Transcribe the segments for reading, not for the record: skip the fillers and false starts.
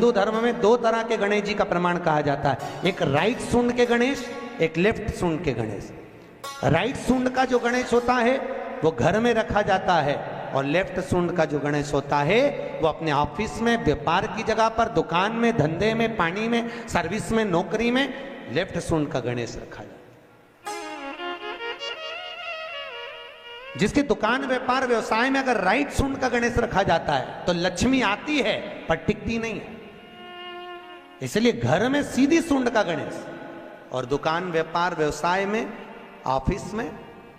हिंदू धर्म में दो तरह के गणेश जी का प्रमाण कहा जाता है, एक राइट सूंड के गणेश, एक लेफ्ट सूंड के गणेश। राइट सूंड का जो गणेश होता है वो घर में रखा जाता है, और लेफ्ट सूंड का जो गणेश होता है वो अपने ऑफिस में, व्यापार की जगह पर, दुकान में, धंधे में, पानी में, सर्विस में, नौकरी में लेफ्ट सूंड का गणेश रखा जाता है। जिसकी दुकान, व्यापार, व्यवसाय में अगर राइट सूंड का गणेश रखा जाता है तो लक्ष्मी आती है पर टिकती नहीं है। इसलिए घर में सीधी सूंड का गणेश और दुकान, व्यापार, व्यवसाय में, ऑफिस में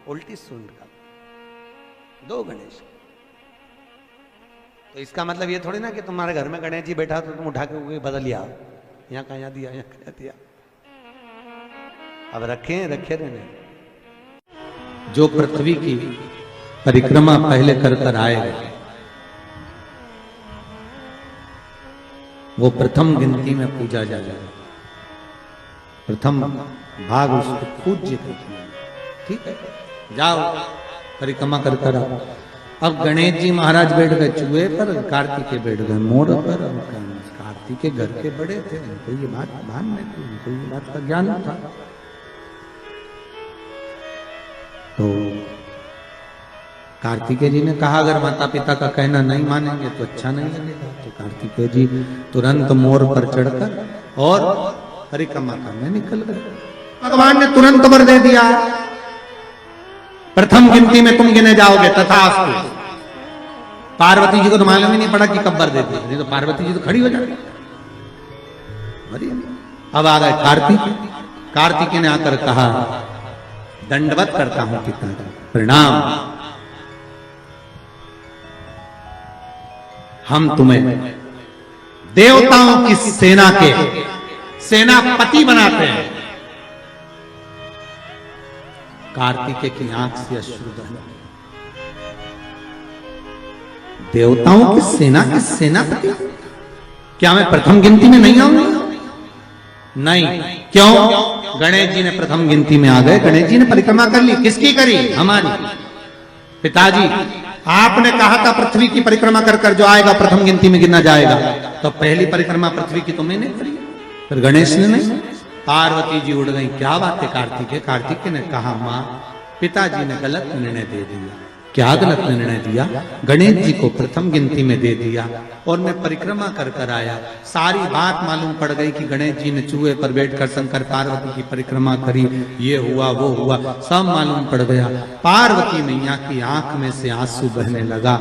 उल्टी सूंड का, दो गणेश। तो इसका मतलब ये थोड़ी ना कि तुम्हारे घर में गणेश जी बैठा तो तुम उठा के बदल लिया, यहां का यहां दिया, यहां का दिया। अब रखे रहने। जो पृथ्वी की परिक्रमा पहले कर कर आए वो प्रथम गिनती में पूजा जाए, प्रथम भाग उसको पूज्य करते हैं। ठीक है, जाओ परिक्रमा कर कर आओ। अब गणेश जी महाराज बैठ गए चूहे पर, कार्तिकेय बैठ गए मोर पर। कार्तिकेय घर के बड़े थे, उनको ये बात भान में थी, उनको ये बात का ज्ञान था। तो कार्तिकेय जी ने कहा अगर माता पिता का कहना नहीं मानेंगे तो अच्छा नहीं लगेगा। तो कार्तिकेय जी तुरंत मोर पर चढ़कर और परिक्रमा करने निकल गए। भगवान ने तुरंत वर दे दिया, प्रथम गिनती में तुम गिने जाओगे तथास्तु। पार्वती जी को तो मालूम ही नहीं पड़ा कि कब वर दे दिया, नहीं तो पार्वती जी तो खड़ी हो जाती। अब आ गए कार्तिकेय ने आकर कहा दंडवत करता हूं पिता, प्रणाम। हम तुम्हें देवताओं की सेना के सेनापति बनाते हैं। कार्तिकेय की आंख से अश्रु बहे। देवताओं की सेना के सेनापति? क्या मैं प्रथम गिनती में नहीं आऊंगा? नहीं। क्यों? गणेश जी ने प्रथम गिनती में आ गए। गणेश जी ने परिक्रमा कर ली। किसकी करी? हमारी। पिताजी आपने कहा था पृथ्वी की परिक्रमा कर कर जो आएगा प्रथम गिनती में गिना जाएगा, तो पहली परिक्रमा पृथ्वी की तो मैंने करी, फिर गणेश ने नहीं। पार्वती जी उड़ गई। क्या बात है कार्तिकेय ने कहा मां, पिताजी ने गलत निर्णय दे दिया। क्या गलत निर्णय दिया? गणेश जी को प्रथम गिनती में दे दिया और मैं परिक्रमा कर कर आया। सारी बात मालूम पड़ गई कि गणेश जी ने चूहे पर बैठकर शंकर पार्वती की परिक्रमा करी, ये हुआ वो हुआ, सब मालूम पड़ गया। पार्वती मैया की आंख में से आंसू बहने लगा।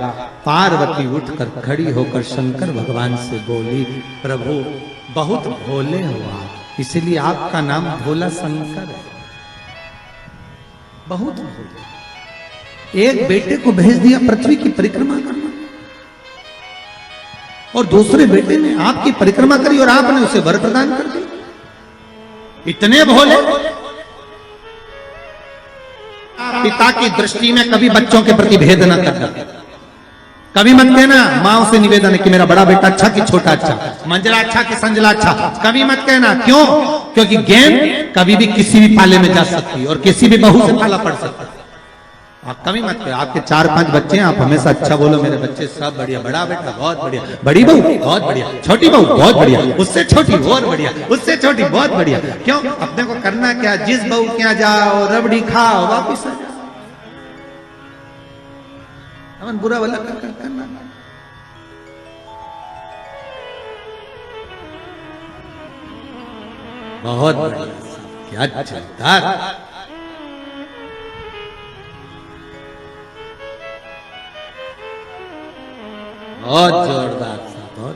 पार्वती उठकर खड़ी होकर शंकर भगवान से बोली, प्रभु बहुत भोले हो आप, इसलिए आपका नाम भोला शंकर है। बहुत भोले। एक बेटे को भेज दिया पृथ्वी की परिक्रमा करना, और दूसरे बेटे ने आपकी परिक्रमा करी और आपने उसे वर प्रदान कर दिया। इतने भोले। पिता की दृष्टि में कभी बच्चों के प्रति भेद न करना। कभी मत कहना, माँ से निवेदन है कि मेरा बड़ा बेटा अच्छा कि छोटा अच्छा, मंजला अच्छा कि संजला अच्छा, कभी मत कहना। क्यों? क्योंकि गेंद कभी भी किसी भी पाले में जा सकती है और किसी भी बहू से पाला पड़ सकता है। आप कभी मत करो। आपके 4-5 बच्चे हैं, आप हमेशा अच्छा बोलो, मेरे बच्चे सब बढ़िया, बड़ा बेटा बहुत बढ़िया, बड़ी बहू बहुत बढ़िया, छोटी बहू बहुत बढ़िया, उससे छोटी और बढ़िया, उससे छोटी बहुत बढ़िया। क्यों? अपने को करना क्या, जिस बहू के यहाँ जाओ रबड़ी खाओ वापिस आ जाओ। अपन बुरा भला करना। बहुत बढ़िया, क्या चलता। बहुत जोरदार था, बहुत।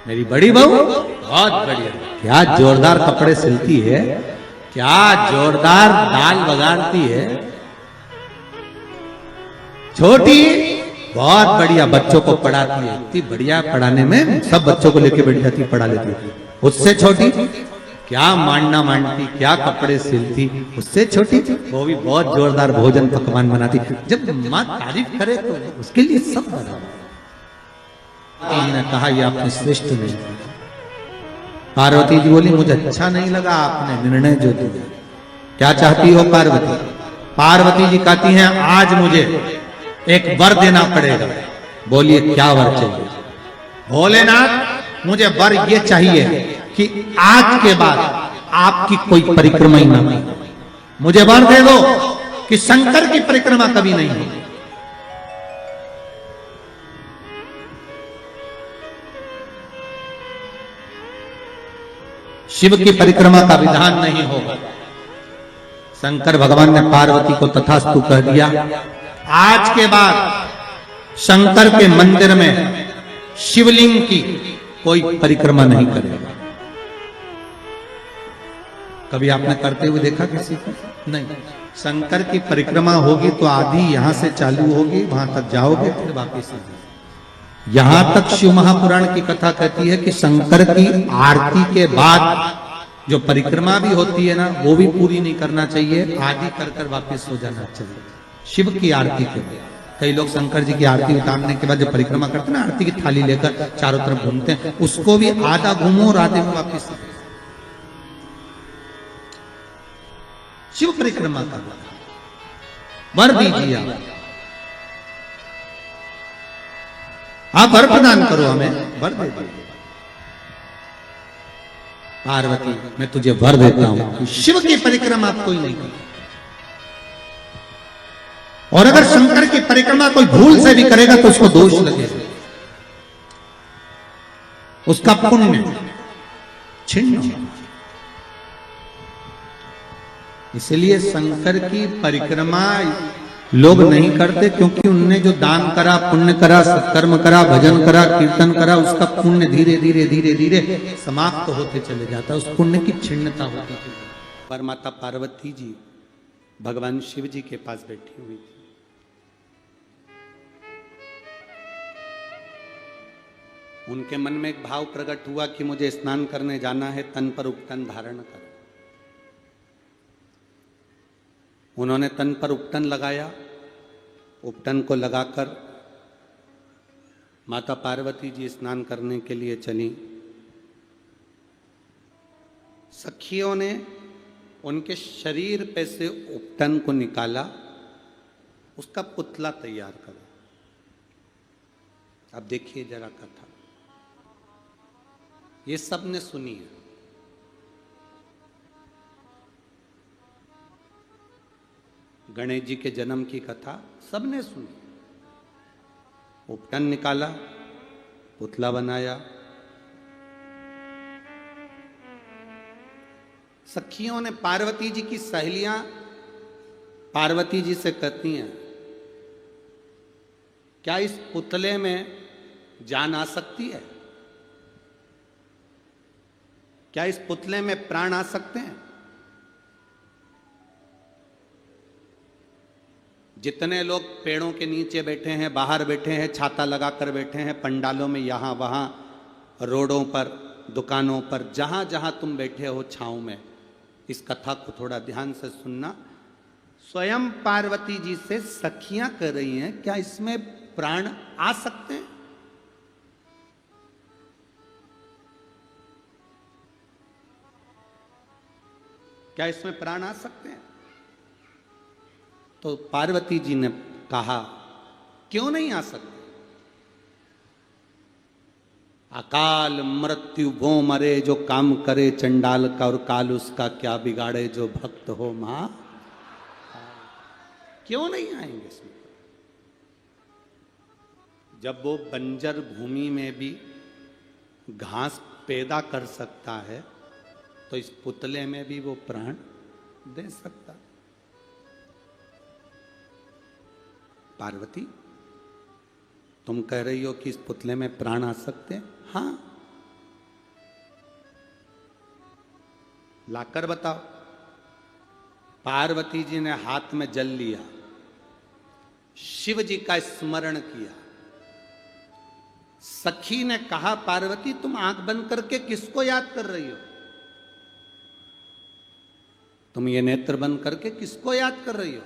मेरी बड़ी बहू बहुत बढ़िया, क्या जोरदार कपड़े सिलती है, क्या जोरदार दाल बघाड़ती है। छोटी बहुत बढ़िया, बच्चों को पढ़ाती है, इतनी बढ़िया पढ़ाने में, सब बच्चों को लेके बैठ जाती, पढ़ा लेती है। उससे छोटी क्या मांडना मांडती, क्या कपड़े सिलती। उससे छोटी वो भी बहुत जोरदार भोजन पकवान बनाती। जब माँ तारीफ करे तो उसके लिए सब बना। ने कहा ये आपने श्रेष्ठ नहीं। पार्वती जी बोली मुझे अच्छा नहीं लगा आपने निर्णय जो दिया। क्या चाहती हो पार्वती? पार्वती जी कहती हैं आज मुझे एक वर देना पड़ेगा। बोलिए क्या वर चाहिए? भोलेनाथ मुझे वर ये चाहिए कि आज के बाद आपकी कोई परिक्रमा ही ना हो। मुझे वर दे दो कि शंकर की परिक्रमा कभी नहीं हो। शिव की परिक्रमा का विधान नहीं होगा। शंकर भगवान ने पार्वती को तथास्तु कह दिया। आज के बाद शंकर के मंदिर में शिवलिंग की कोई परिक्रमा नहीं करेगा। कभी आपने करते हुए देखा किसी को? नहीं। शंकर की परिक्रमा होगी तो आधी यहां से चालू होगी, वहां तक जाओगे, फिर वापस यहां तक शिव महापुराण की कथा कहती है कि शंकर की आरती के बाद जो परिक्रमा भी होती है ना, वो भी पूरी नहीं करना चाहिए, आदि कर कर वापिस हो जाना चाहिए। शिव की आरती के लिए कई लोग शंकर जी की आरती उतारने के बाद जो परिक्रमा करते हैं ना, आरती की थाली लेकर चारों तरफ घूमते हैं, उसको भी आधा घूमो और आधे में वापिस। शिव परिक्रमा का वर दीजिए, आप वर प्रदान करो, हमें वर दे दीजिए। पार्वती मैं तुझे वर देता हूं कि शिव की परिक्रमा कोई नहीं करे, और अगर शंकर की परिक्रमा कोई भूल से भी करेगा तो उसको दोष लगेगा, उसका पुण्य छिन्न होगा। इसलिए शंकर की परिक्रमा लोग नहीं करते, क्योंकि उनने जो दान करा, पुण्य करा, सत्कर्म करा, भजन करा, कीर्तन करा, उसका पुण्य धीरे धीरे धीरे धीरे समाप्त होते चले जाता है, उस पुण्य की छिन्नता होती है। पर माता पार्वती जी भगवान शिव जी के पास बैठी हुई थी। उनके मन में एक भाव प्रकट हुआ कि मुझे स्नान करने जाना है, तन पर उपटन धारण कर। उन्होंने तन पर उपटन लगाया, उपटन को लगाकर माता पार्वती जी स्नान करने के लिए चली। सखियों ने उनके शरीर पे से उपटन को निकाला, उसका पुतला तैयार करा। अब देखिए जरा कथा, ये सबने सुनी है। गणेश जी के जन्म की कथा सबने सुनी। उपटन निकाला, पुतला बनाया। सखियों ने, पार्वती जी की सहेलियां पार्वती जी से कहती हैं, क्या इस पुतले में जान आ सकती है? क्या इस पुतले में प्राण आ सकते हैं? जितने लोग पेड़ों के नीचे बैठे हैं, बाहर बैठे हैं, छाता लगाकर बैठे हैं, पंडालों में, यहां वहां, रोडों पर, दुकानों पर, जहां जहां तुम बैठे हो छांव में, इस कथा को थोड़ा ध्यान से सुनना। स्वयं पार्वती जी से सखियां कर रही हैं, क्या इसमें प्राण आ सकते हैं? क्या इसमें प्राण आ सकते हैं? तो पार्वती जी ने कहा, क्यों नहीं आ सकते? अकाल मृत्यु वो मरे जो काम करे चंडाल का, और काल उसका क्या बिगाड़े जो भक्त हो मां। क्यों नहीं आएंगे इसमें? जब वो बंजर भूमि में भी घास पैदा कर सकता है, तो इस पुतले में भी वो प्राण दे सकता। पार्वती, तुम कह रही हो कि इस पुतले में प्राण आ सकते हैं? हाँ, लाकर बताओ। पार्वती जी ने हाथ में जल लिया, शिव जी का स्मरण किया। सखी ने कहा, पार्वती तुम आंख बंद करके किसको याद कर रही हो? तुम ये नेत्र बंद करके किसको याद कर रही हो?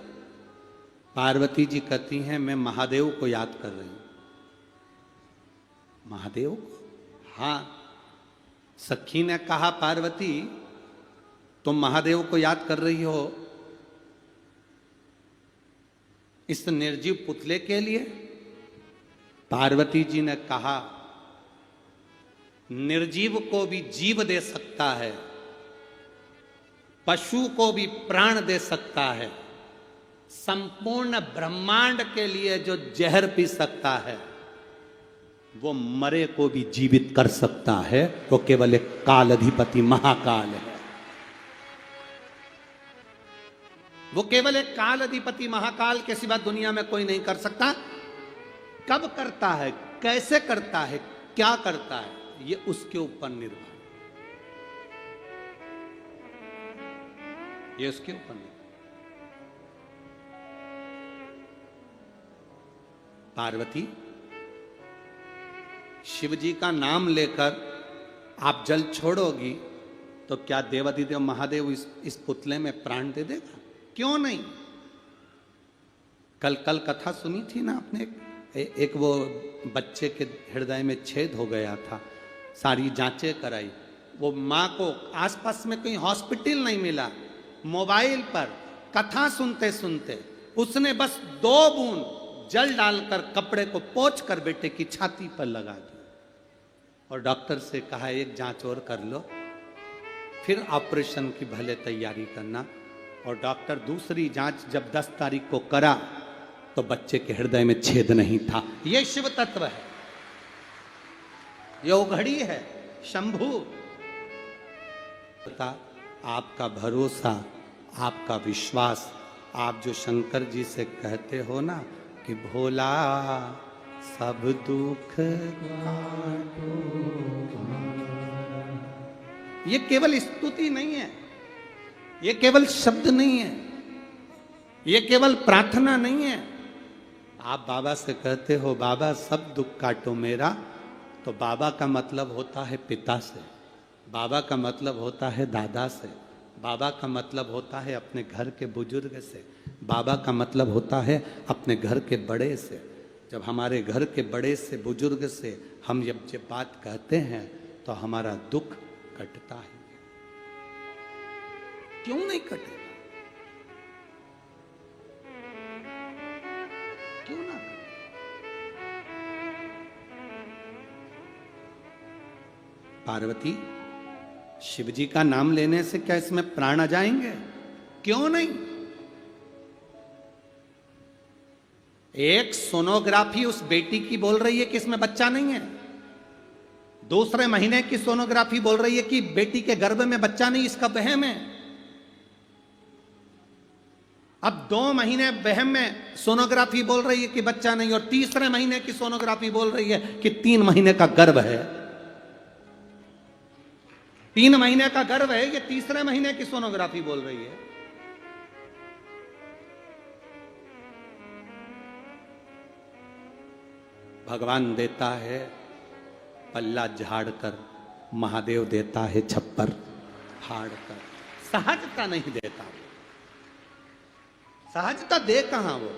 पार्वती जी कहती हैं, मैं महादेव को याद कर रही हूं। महादेव को? हाँ। सखी ने कहा, पार्वती तुम महादेव को याद कर रही हो इस निर्जीव पुतले के लिए? पार्वती जी ने कहा, निर्जीव को भी जीव दे सकता है, पशु को भी प्राण दे सकता है, संपूर्ण ब्रह्मांड के लिए जो जहर पी सकता है वो मरे को भी जीवित कर सकता है। वो केवल एक काल अधिपति महाकाल है। वो केवल एक काल अधिपति महाकाल के सिवा दुनिया में कोई नहीं कर सकता। कब करता है, कैसे करता है, क्या करता है, ये उसके ऊपर निर्भर, ये उसके ऊपर निर्भर। पार्वती, शिव जी का नाम लेकर आप जल छोड़ोगी तो क्या देवाधिदेव महादेव इस पुतले में प्राण दे देगा? क्यों नहीं? कल कथा सुनी थी ना आपने, एक वो बच्चे के हृदय में छेद हो गया था, सारी जांचें कराई, वो माँ को आसपास में कहीं हॉस्पिटल नहीं मिला, मोबाइल पर कथा सुनते सुनते उसने बस 2 बूंद जल डालकर कपड़े को पोंछ कर बेटे की छाती पर लगा दी और डॉक्टर से कहा एक जांच और कर लो, फिर ऑपरेशन की भले तैयारी करना। और डॉक्टर दूसरी जांच जब 10 तारीख को करा तो बच्चे के हृदय में छेद नहीं था। यह शिव तत्व है, यह उघड़ी है शंभु। आपका भरोसा, आपका विश्वास, आप जो शंकर जी से कहते हो ना कि भोला सब दुख काटो, ये केवल स्तुति नहीं है, ये केवल शब्द नहीं है, ये केवल प्रार्थना नहीं है। आप बाबा से कहते हो बाबा सब दुख काटो मेरा, तो बाबा का मतलब होता है पिता से, बाबा का मतलब होता है दादा से, बाबा का मतलब होता है अपने घर के बुजुर्ग से, बाबा का मतलब होता है अपने घर के बड़े से। जब हमारे घर के बड़े से, बुजुर्ग से हम जब बात कहते हैं तो हमारा दुख कटता है। क्यों नहीं कटेगा? क्यों ना कटे? पार्वती, शिव जी का नाम लेने से क्या इसमें प्राण आ जाएंगे? क्यों नहीं? एक सोनोग्राफी उस बेटी की बोल रही है कि इसमें बच्चा नहीं है, दूसरे महीने की सोनोग्राफी बोल रही है कि बेटी के गर्भ में बच्चा नहीं, इसका वहम है। अब 2 महीने वहम में सोनोग्राफी बोल रही है कि बच्चा नहीं, और तीसरे महीने की सोनोग्राफी बोल रही है कि 3 महीने का गर्भ है। 3 महीने का गर्भ है, ये तीसरे महीने की सोनोग्राफी बोल रही है। भगवान देता है पल्ला झाड़कर, महादेव देता है छप्पर फाड़कर। सहजता नहीं देता, सहजता दे कहां वो?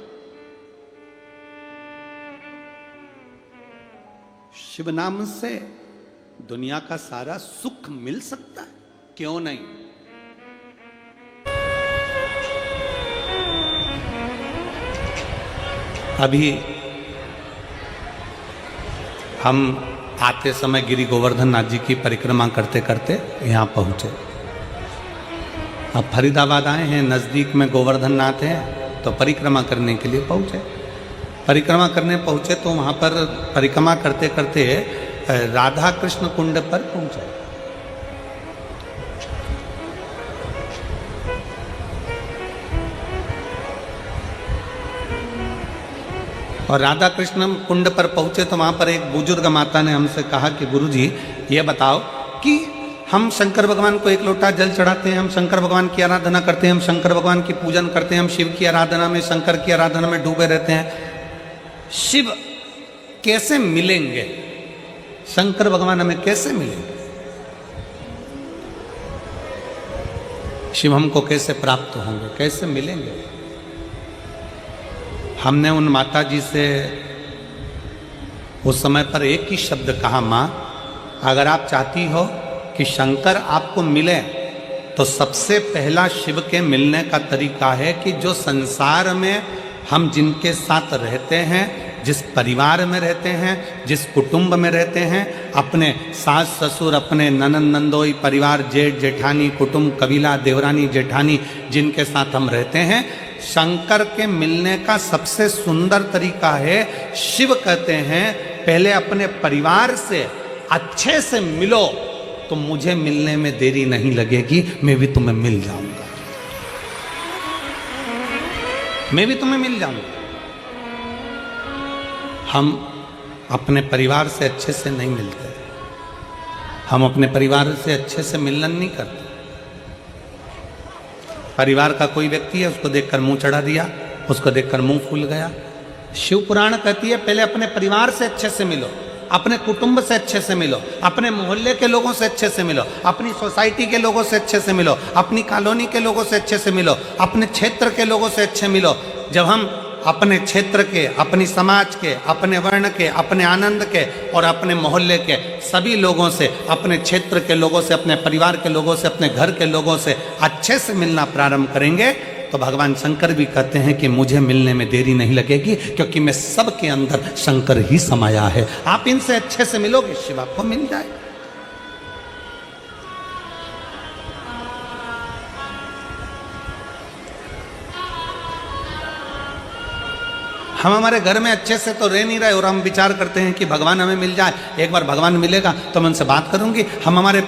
शिव नाम से दुनिया का सारा सुख मिल सकता है, क्यों नहीं? अभी हम आते समय गिरि गोवर्धन नाथ जी की परिक्रमा करते करते यहाँ पहुँचे। अब फरीदाबाद आए हैं, नज़दीक में गोवर्धन नाथ है, तो परिक्रमा करने के लिए पहुँचे। परिक्रमा करने पहुँचे तो वहाँ पर परिक्रमा करते करते राधा कृष्ण कुंड पर पहुँचे। और राधा कृष्ण कुंड पर पहुंचे तो वहां पर एक बुजुर्ग माता ने हमसे कहा कि गुरुजी ये बताओ कि हम शंकर भगवान को 1 लोटा जल चढ़ाते हैं, हम शंकर भगवान की आराधना करते हैं, हम शंकर भगवान की पूजन करते हैं, हम शिव की आराधना में, शंकर की आराधना में डूबे रहते हैं। शिव कैसे मिलेंगे? शंकर भगवान हमें कैसे मिलेंगे? शिव हमको कैसे प्राप्त होंगे, कैसे मिलेंगे? हमने उन माता जी से उस समय पर एक ही शब्द कहा, माँ अगर आप चाहती हो कि शंकर आपको मिले तो सबसे पहला शिव के मिलने का तरीका है कि जो संसार में हम जिनके साथ रहते हैं जिस परिवार में रहते हैं, जिस कुटुंब में रहते हैं, अपने सास ससुर, अपने ननंद नंदोई, परिवार, जेठ जेठानी, कुटुंब, कबीला, देवरानी जेठानी, जिनके साथ हम रहते हैं, शंकर के मिलने का सबसे सुंदर तरीका है, शिव कहते हैं पहले अपने परिवार से अच्छे से मिलो तो मुझे मिलने में देरी नहीं लगेगी, मैं भी तुम्हें मिल जाऊंगा, मैं भी तुम्हें मिल जाऊंगा। हम अपने परिवार से अच्छे से नहीं मिलते, हम अपने परिवार से अच्छे से मिलन नहीं करते। परिवार का कोई व्यक्ति है, उसको देखकर मुंह चढ़ा दिया, उसको देखकर मुंह फूल गया। शिव पुराण कहती है पहले अपने परिवार से अच्छे से मिलो, अपने कुटुंब से अच्छे से मिलो, अपने मोहल्ले के लोगों से अच्छे से मिलो, अपनी सोसाइटी के लोगों से अच्छे से मिलो, अपनी कॉलोनी के लोगों से अच्छे से मिलो, अपने क्षेत्र के लोगों से अच्छे मिलो। जब हम अपने क्षेत्र के, अपनी समाज के, अपने वर्ण के, अपने आनंद के और अपने मोहल्ले के सभी लोगों से, अपने क्षेत्र के लोगों से, अपने परिवार के लोगों से, अपने घर के लोगों से अच्छे से मिलना प्रारंभ करेंगे तो भगवान शंकर भी कहते हैं कि मुझे मिलने में देरी नहीं लगेगी, क्योंकि मैं सबके अंदर शंकर ही समाया है। आप इनसे अच्छे से मिलोगे, शिव आपको मिल जाए। हम हमारे घर में अच्छे से तो रह नहीं रहे और हम विचार करते हैं कि भगवान हमें मिल जाए, एक बार भगवान मिलेगा तो मैं उनसे बात करूंगी। हम हमारे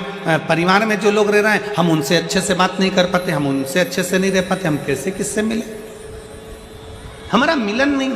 परिवार में जो लोग रह रहे हैं, हम उनसे अच्छे से बात नहीं कर पाते, हम उनसे अच्छे से नहीं रह पाते, हम कैसे किससे मिले? हमारा मिलन नहीं है।